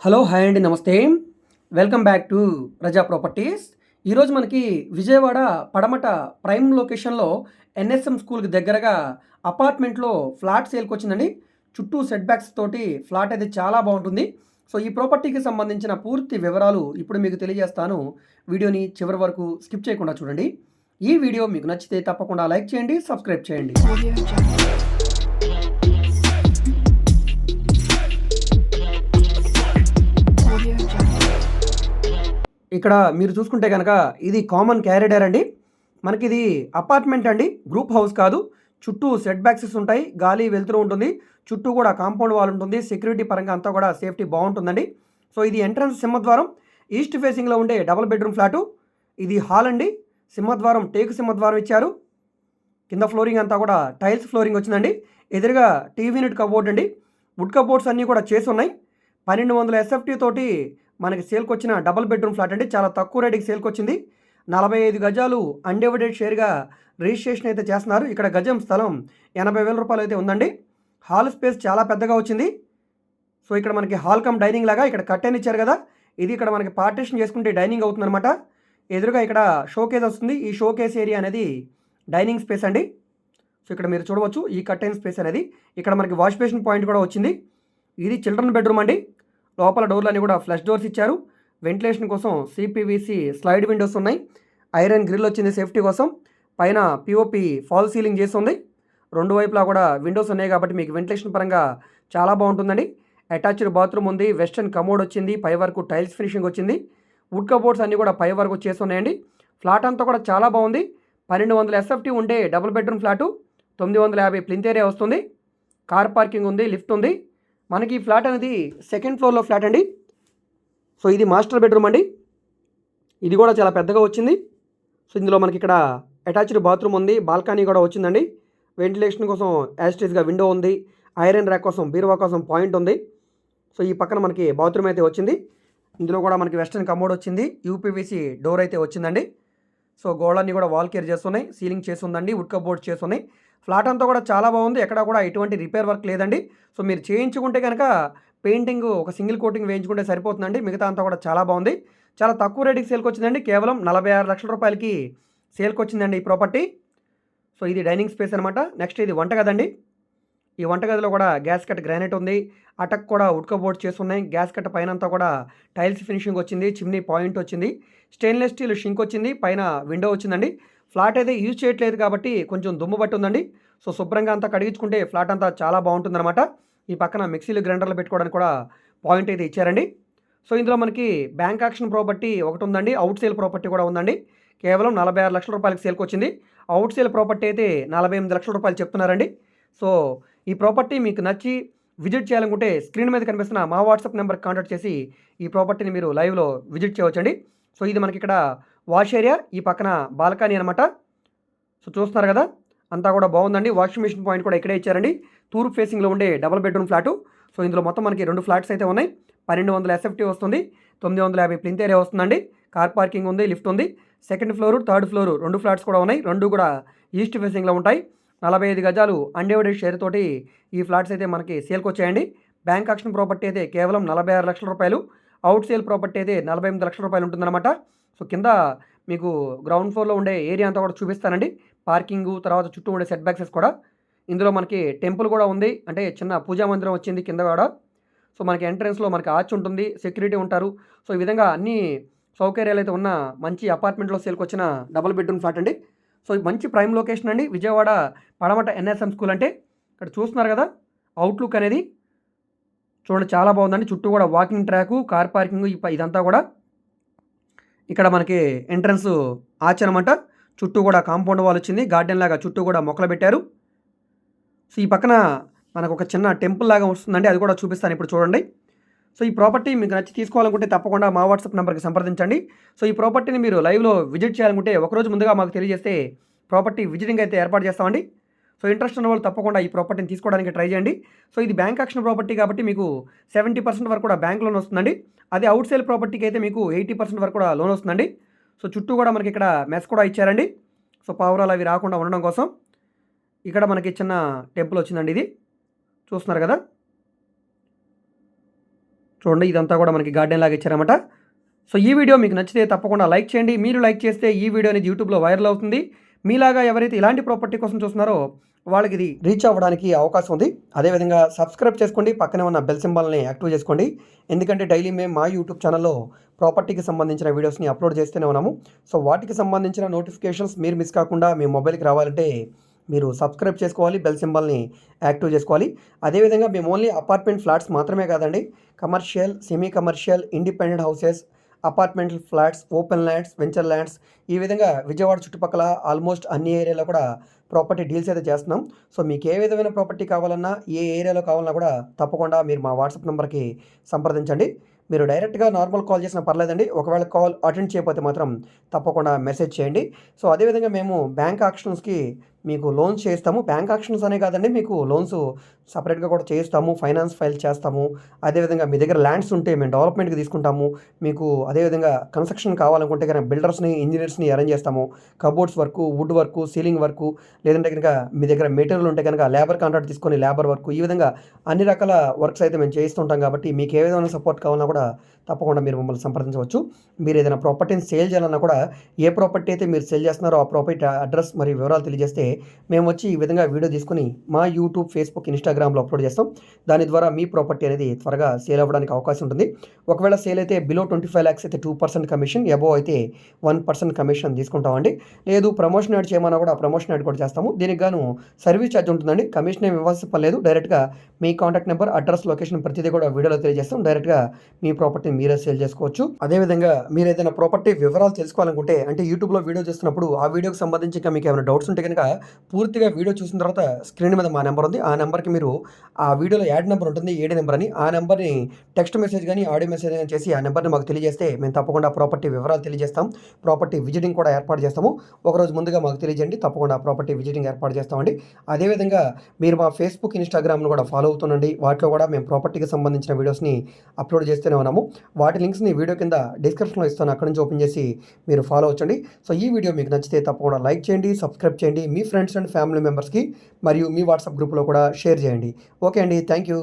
Hello hi అండి నమస్తే. Welcome back to ప్రజా ప్రాపర్టీస్. ఈరోజు మనకి విజయవాడ పడమట ప్రైమ్ లొకేషన్లో ఎన్ఎస్ఎం స్కూల్కి దగ్గరగా అపార్ట్మెంట్లో ఫ్లాట్ సేల్కి వచ్చిందండి. చుట్టూ సెట్ బ్యాక్స్ తోటి ఫ్లాట్ అయితే చాలా బాగుంటుంది. సో ఈ ప్రాపర్టీకి సంబంధించిన పూర్తి వివరాలు ఇప్పుడు మీకు తెలియజేస్తాను. వీడియోని చివరి వరకు స్కిప్ చేయకుండా చూడండి. ఈ వీడియో మీకు నచ్చితే తప్పకుండా లైక్ చేయండి, సబ్స్క్రైబ్ చేయండి. ఇక్కడ మీరు చూసుకుంటే కనుక ఇది కామన్ క్యారిడార్ అండి. మనకి ఇది అపార్ట్మెంట్ అండి, గ్రూప్ హౌస్ కాదు. చుట్టూ సెట్ బ్యాక్సెస్ ఉంటాయి, గాలి వెళ్తూ ఉంటుంది, చుట్టూ కూడా కాంపౌండ్ వాల్ ఉంటుంది. సెక్యూరిటీ పరంగా అంతా కూడా సేఫ్టీ బాగుంటుందండి. సో ఇది ఎంట్రన్స్ సింహద్వారం, ఈస్ట్ ఫేసింగ్లో ఉండే డబుల్ బెడ్రూమ్ ఫ్లాటు. ఇది హాల్ అండి. సింహద్వారం టేకు సింహద్వారం ఇచ్చారు. కింద ఫ్లోరింగ్ అంతా కూడా టైల్స్ ఫ్లోరింగ్ వచ్చిందండి. ఎదురుగా టీవీ యూనిట్ కబోర్డ్ అండి. వుడ్ కబోర్డ్స్ అన్నీ కూడా చేసి ఉన్నాయి. 1200 ఎస్ఎఫ్టీ తోటి మనకి సేల్కి వచ్చిన డబుల్ బెడ్రూమ్ ఫ్లాట్ అండి. చాలా తక్కువ రేటుకి సేల్కి వచ్చింది. 45 గజాలు అన్డివైడెడ్ షేర్గా రిజిస్ట్రేషన్ అయితే చేస్తున్నారు. ఇక్కడ గజం స్థలం 80,000 రూపాయలు అయితే ఉందండి. హాల్ స్పేస్ చాలా పెద్దగా వచ్చింది. సో ఇక్కడ మనకి హాల్ కమ్ డైనింగ్ లాగా ఇక్కడ కర్టెన్ ఇచ్చారు కదా, ఇది ఇక్కడ మనకి పార్టీషన్ చేసుకుంటే డైనింగ్ అవుతుందన్నమాట. ఎదురుగా ఇక్కడ షోకేస్ వస్తుంది. ఈ షోకేస్ ఏరియా అనేది డైనింగ్ స్పేస్ అండి. సో ఇక్కడ మీరు చూడవచ్చు ఈ కర్టెన్ స్పేస్ అనేది. ఇక్కడ మనకి వాష్ బేసిన్ పాయింట్ కూడా వచ్చింది. ఇది చిల్డ్రన్ బెడ్రూమ్ అండి. లోపల డోర్లన్నీ కూడా ఫ్లష్ డోర్స్ ఇచ్చారు. వెంటిలేషన్ కోసం సిపివిసి స్లైడ్ విండోస్ ఉన్నాయి. ఐరన్ గ్రిల్ వచ్చింది సేఫ్టీ కోసం. పైన పిఓపి ఫాల్ సీలింగ్ చేసి ఉంది. రెండు వైపులా కూడా విండోస్ ఉన్నాయి కాబట్టి మీకు వెంటిలేషన్ పరంగా చాలా బాగుంటుందండి. అటాచ్డ్ బాత్రూమ్ ఉంది. వెస్టర్న్ కమోడ్ వచ్చింది. పై వరకు టైల్స్ ఫినిషింగ్ వచ్చింది. వుడ్ కబోర్డ్స్ అన్నీ కూడా పై వరకు చేసి ఉన్నాయండి. ఫ్లాట్ అంతా కూడా చాలా బాగుంది. 1200 ఎస్ఎఫ్టీ ఉండే double bedroom flat. 950 plinth area వస్తుంది. కార్ పార్కింగ్ ఉంది, లిఫ్ట్ ఉంది. మనకి ఈ ఫ్లాట్ అనేది సెకండ్ ఫ్లోర్లో ఫ్లాట్ అండి. సో ఇది మాస్టర్ బెడ్రూమ్ అండి. ఇది కూడా చాలా పెద్దగా వచ్చింది. సో ఇందులో మనకి ఇక్కడ అటాచ్డ్ బాత్రూమ్ ఉంది, బాల్కనీ కూడా వచ్చిందండి. వెంటిలేషన్ కోసం యాస్టీస్గా విండో ఉంది. ఐరన్ ర్యాక్ కోసం, బీరువా కోసం పాయింట్ ఉంది. సో ఈ పక్కన మనకి బాత్రూమ్ అయితే వచ్చింది. ఇందులో కూడా మనకి వెస్టర్న్ కమోడ్ వచ్చింది. యూపీవీసీ డోర్ అయితే వచ్చిందండి. సో గోడలన్నీ కూడా వాల్ కేర్ చేస్తున్నాయి. సీలింగ్ చేసి ఉందండి. వుడ్ కబోర్డ్ చేస్తున్నాయి. ఫ్లాట్ అంతా కూడా చాలా బాగుంది. ఎక్కడ కూడా ఎటువంటి రిపేర్ వర్క్ లేదండి. సో మీరు చేయించుకుంటే కనుక పెయింటింగ్ ఒక సింగిల్ కోటింగ్ వేయించుకుంటే సరిపోతుందండి. మిగతా అంతా కూడా చాలా బాగుంది. చాలా తక్కువ రేటుకి సేల్కి వచ్చిందండి. కేవలం 46 లక్షల రూపాయలకి సేల్కి వచ్చిందండి ఈ ప్రాపర్టీ. సో ఇది డైనింగ్ స్పేస్ అనమాట. నెక్స్ట్ ఇది వంటగది అండి. ఈ వంటగదిలో కూడా గ్యాస్ కట్ గ్రానైట్ ఉంది. అటక్ కూడా వుడ్ కబోర్డ్ చేస్తున్నాయి. గ్యాస్ కట్ పైన అంతా కూడా టైల్స్ ఫినిషింగ్ వచ్చింది. చిమ్నీ పాయింట్ వచ్చింది. స్టెయిన్లెస్ స్టీల్ షింక్ వచ్చింది. పైన విండో వచ్చిందండి. ఫ్లాట్ అయితే యూజ్ చేయట్లేదు కాబట్టి కొంచెం దుమ్ము బట్టి ఉందండి. సో శుభ్రంగా అంతా కడిగించుకుంటే ఫ్లాట్ అంతా చాలా బాగుంటుందన్నమాట. ఈ పక్కన మిక్సీలు గ్రైండర్లు పెట్టుకోవడానికి కూడా పాయింట్ అయితే ఇచ్చారండి. సో ఇందులో మనకి బ్యాంక్ యాక్షన్ ప్రాపర్టీ ఒకటి ఉందండి. అవుట్ సేల్ ప్రాపర్టీ కూడా ఉందండి. కేవలం 46 లక్షల రూపాయలకి సేల్కి వచ్చింది. అవుట్ సేల్ ప్రాపర్టీ అయితే 48 లక్షల రూపాయలు చెప్తున్నారండి. సో ఈ ప్రాపర్టీ మీకు నచ్చి విజిట్ చేయాలనుకుంటే స్క్రీన్ మీద కనిపిస్తున్న మా వాట్సాప్ నెంబర్కి కాంటాక్ట్ చేసి ఈ ప్రాపర్టీని మీరు లైవ్లో విజిట్ చేయవచ్చండి. సో ఇది మనకి ఇక్కడ వాష్ ఏరియా, ఈ పక్కన బాల్కనీ అనమాట. సో చూస్తున్నారు కదా, అంతా కూడా బాగుందండి. వాషింగ్ మిషన్ పాయింట్ కూడా ఇక్కడే ఇచ్చారండి. తూర్పు ఫేసింగ్లో ఉండే డబుల్ బెడ్రూమ్ ఫ్లాటు. సో ఇందులో మొత్తం మనకి 2 ఫ్లాట్స్ అయితే ఉన్నాయి. 1200 ఎస్ఎఫ్టీ వస్తుంది. 950 ప్లింత్ ఏరియా వస్తుందండి. కార్ పార్కింగ్ ఉంది, లిఫ్ట్ ఉంది. Second floor, third floor 2 flats కూడా ఉన్నాయి. 2 కూడా ఈస్ట్ ఫేసింగ్లో ఉంటాయి. 45 గజాలు అన్డివైడెడ్ షేర్ తోటి ఈ ఫ్లాట్స్ అయితే మనకి సేల్కి వచ్చాయండి. బ్యాంక్ ఆక్షన్ ప్రాపర్టీ అయితే కేవలం 46 లక్షల రూపాయలు. అవుట్ సేల్ ప్రాపర్టీ అయితే 48 లక్షల రూపాయలు ఉంటుందన్నమాట. సో కింద మీకు గ్రౌండ్ ఫ్లోర్లో ఉండే ఏరియా అంతా కూడా చూపిస్తానండి. పార్కింగు, తర్వాత చుట్టూ ఉండే సెట్ బ్యాక్సెస్ కూడా. ఇందులో మనకి టెంపుల్ కూడా ఉంది, అంటే చిన్న పూజా మందిరం వచ్చింది కింద కూడా. సో మనకి ఎంట్రన్స్లో మనకి ఆర్చ్ ఉంటుంది, సెక్యూరిటీ ఉంటారు. సో ఈ విధంగా అన్ని సౌకర్యాలు అయితే ఉన్న మంచి అపార్ట్మెంట్లో సేల్కి వచ్చిన డబుల్ బెడ్రూమ్ ఫ్లాట్ అండి. సో మంచి ప్రైమ్ లొకేషన్ అండి. విజయవాడ పడమట ఎన్ఎస్ఎం స్కూల్ అంటే ఇక్కడ చూస్తున్నారు కదా, అవుట్లుక్ అనేది చూడండి చాలా బాగుందండి. చుట్టూ కూడా వాకింగ్ ట్రాకు, కార్ పార్కింగ్, ఇదంతా కూడా ఇక్కడ మనకి ఎంట్రన్స్ ఆర్చ్ అనమాట. చుట్టూ కూడా కాంపౌండ్ వాల్ వచ్చింది. గార్డెన్ లాగా చుట్టూ కూడా మొక్కలు పెట్టారు. సో ఈ పక్కన మనకు ఒక చిన్న టెంపుల్ లాగా వస్తుందండి, అది కూడా చూపిస్తాను ఇప్పుడు చూడండి. సో ఈ ప్రాపర్టీ మీకు నచ్చి తీసుకోవాలనుకుంటే తప్పకుండా మా వాట్సాప్ నెంబర్కి సంప్రదించండి. సో ఈ ప్రాపర్టీని మీరు లైవ్లో విజిట్ చేయాలనుకుంటే ఒకరోజు ముందుగా మాకు తెలియజేస్తే ప్రాపర్టీ విజిటింగ్ అయితే ఏర్పాటు చేస్తామండి. సో ఇంట్రెస్ట్ ఉన్న వాళ్ళు తప్పకుండా ఈ ప్రాపర్టీని తీసుకోవడానికి ట్రై చేయండి. సో ఇది బ్యాంక్ యాక్షన్ ప్రాపర్టీ కాబట్టి మీకు 70% వరకు కూడా బ్యాంక్ లోన్ వస్తుందండి. అదే అవుట్ సేల్ ప్రాపర్టీకి అయితే మీకు 80% వరకు కూడా లోన్ వస్తుందండి. సో చుట్టూ కూడా మనకి ఇక్కడ మెస్ కూడా ఇచ్చారండి. సో పావురాలు అవి రాకుండా ఉండడం కోసం ఇక్కడ మనకి చిన్న టెంపుల్ వచ్చిందండి. ఇది చూస్తున్నారు కదా. చూడండి ఇదంతా కూడా మనకి గార్డెన్ లాగా ఇచ్చారన్నమాట. సో ఈ వీడియో మీకు నచ్చితే తప్పకుండా లైక్ చేయండి. మీరు లైక్ చేస్తే ఈ వీడియో అనేది యూట్యూబ్లో వైరల్ అవుతుంది. మీలాగా ఎవరైతే ఇలాంటి ప్రాపర్టీ కోసం చూస్తున్నారో వాళ్ళకి ఇది రీచ్ అవ్వడానికి అవకాశం ఉంది. అదేవిధంగా సబ్స్క్రైబ్ చేసుకోండి, పక్కనే ఉన్న బెల్ సింబల్ని యాక్టివ్ చేసుకోండి. ఎందుకంటే డైలీ మేము మా యూట్యూబ్ ఛానల్లో ప్రాపర్టీకి సంబంధించిన వీడియోస్ని అప్లోడ్ చేస్తూనే ఉన్నాము. సో వాటికి సంబంధించిన నోటిఫికేషన్స్ మీరు మిస్ కాకుండా మీ మొబైల్కి రావాలంటే మీరు సబ్స్క్రైబ్ చేసుకోవాలి, బెల్ సింబల్ని యాక్టివ్ చేసుకోవాలి. అదేవిధంగా మేము ఓన్లీ అపార్ట్మెంట్ ఫ్లాట్స్ మాత్రమే కాదండి, commercial, semi commercial, independent houses, apartmental flats, open lands, venture lands, ఈ విధంగా విజయవాడ చుట్టుపక్కల ఆల్మోస్ట్ అన్ని ఏరియాలో కూడా ప్రాపర్టీ డీల్స్ అయితే చేస్తున్నాం. సో మీకు ఏ విధమైన ప్రాపర్టీ కావాలన్నా, ఏ ఏరియాలో కావాలన్నా కూడా తప్పకుండా మీరు మా వాట్సాప్ నెంబర్కి సంప్రదించండి. మీరు డైరెక్ట్గా నార్మల్ కాల్ చేసినా పర్లేదండి. ఒకవేళ కాల్ అటెండ్ చేయకపోతే మాత్రం తప్పకుండా మెసేజ్ చేయండి. సో అదేవిధంగా మేము బ్యాంక్ ఆక్షన్స్కి మీకు లోన్స్ చేస్తాము. బ్యాంక్ ఆక్షన్స్ అనే కాదండి, మీకు లోన్స్ సపరేట్గా కూడా చేస్తాము, ఫైనాన్స్ ఫైల్ చేస్తాము. అదేవిధంగా మీ దగ్గర ల్యాండ్స్ ఉంటే మేము డెవలప్మెంట్కి తీసుకుంటాము. మీకు అదేవిధంగా కన్స్ట్రక్షన్ కావాలనుకుంటే కనుక బిల్డర్స్ని, ఇంజనీర్స్ని అరేంజ్ చేస్తాము. Cupboards work, would work, ceiling work, లేదంటే కనుక మీ దగ్గర మెటీరియల్ ఉంటే కనుక లేబర్ కాంట్రాక్ట్ తీసుకొని లేబర్ వర్కు, ఈ విధంగా అన్ని రకాల వర్క్స్ అయితే మేము చేస్తుంటాం. కాబట్టి మీకు ఏ విధమైన సపోర్ట్ కావాలన్నా కూడా తప్పకుండా మీరు మమ్మల్ని సంప్రదించవచ్చు. మీరు ఏదైనా ప్రాపర్టీని సేల్ చేయాలన్నా కూడా ఏ ప్రాపర్టీ అయితే మీరు సేల్ చేస్తున్నారో ఆ ప్రాపర్టీ అడ్రస్ మరియు వివరాలు తెలియజేస్తే మేము వచ్చి ఈ విధంగా వీడియో తీసుకుని మా యూట్యూబ్, ఫేస్బుక్, ఇన్స్టాగ్రామ్లో అప్లోడ్ చేస్తాం. దాని ద్వారా మీ ప్రాపర్టీ అనేది త్వరగా సేల్ అవ్వడానికి అవకాశం ఉంటుంది. ఒకవేళ సేల్ అయితే బిలో 25 lakhs అయితే 2% కమిషన్, అబోవ్ అయితే 1% కమిషన్ తీసుకుంటామండి. లేదు ప్రమోషన్ యాడ్ చేయమన్నా కూడా ప్రమోషన్ యాడ్ కూడా చేస్తాము. దీనికి గాను సర్వీస్ ఛార్జ్ ఉంటుందండి. కమిషన్ ఏమి ఇవ్వాల్సిన పని లేదు. డైరెక్ట్గా మీ కాంటాక్ట్ నెంబర్, అడ్రస్, లొకేషన్ ప్రతిదీ కూడా వీడియోలో తెలియజేస్తాం. డైరెక్ట్గా మీ ప్రాపర్టీని మీరే సేల్ చేసుకోవచ్చు. అదేవిధంగా మీరు ఏదైనా ప్రాపర్టీ వివరాలు తెలుసుకోవాలనుకుంటే, అంటే యూట్యూబ్లో వీడియో చూస్తున్నప్పుడు ఆ వీడియోకి సంబంధించి ఇంకా మీకు ఏమైనా డౌట్స్ ఉంటే కనుక పూర్తిగా వీడియో చూసిన తర్వాత స్క్రీన్ మీద మా నెంబర్ ఉంది. ఆ నెంబర్కి మీరు ఆ వీడియోలో యాడ్ నెంబర్ ఉంటుంది, ఏడి నెంబర్ అని, ఆ నెంబర్ని టెక్స్ట్ మెసేజ్ కానీ ఆడియో మెసేజ్ కానీ చేసి ఆ నెంబర్ని మాకు తెలియజేస్తే మేము తప్పకుండా ప్రాపర్టీ వివరాలు తెలియజేస్తాం. ప్రాపర్టీ విజిటింగ్ కూడా ఏర్పాటు చేస్తాము. ఒకరోజు ముందుగా మాకు తెలియజేయండి, తప్పకుండా ప్రాపర్టీ విజిటింగ్ ఏర్పాటు చేస్తామండి. అదేవిధంగా మీరు మా ఫేస్బుక్, ఇన్స్టాగ్రామ్ను కూడా ఫాలో అవుతుండండి. వాటిలో కూడా మేము ప్రాపర్టీకి సంబంధించిన వీడియోస్ని అప్లోడ్ చేస్తూనే ఉన్నాము. వాటి లింక్స్ని వీడియో కింద డిస్క్రిప్షన్లో ఇస్తాను, అక్కడి నుంచి ఓపెన్ చేసి మీరు ఫాలో అవ్వండి. సో ఈ వీడియో మీకు నచ్చితే తప్పకుండా లైక్ చేయండి, సబ్స్క్రైబ్ చేయండి, మీ ఫ్రెండ్స్ అండ్ ఫ్యామిలీ మెంబర్స్కి మరియు మీ వాట్సాప్ గ్రూప్లో కూడా షేర్ చేయండి. ఓకే అండి, థ్యాంక్ యూ.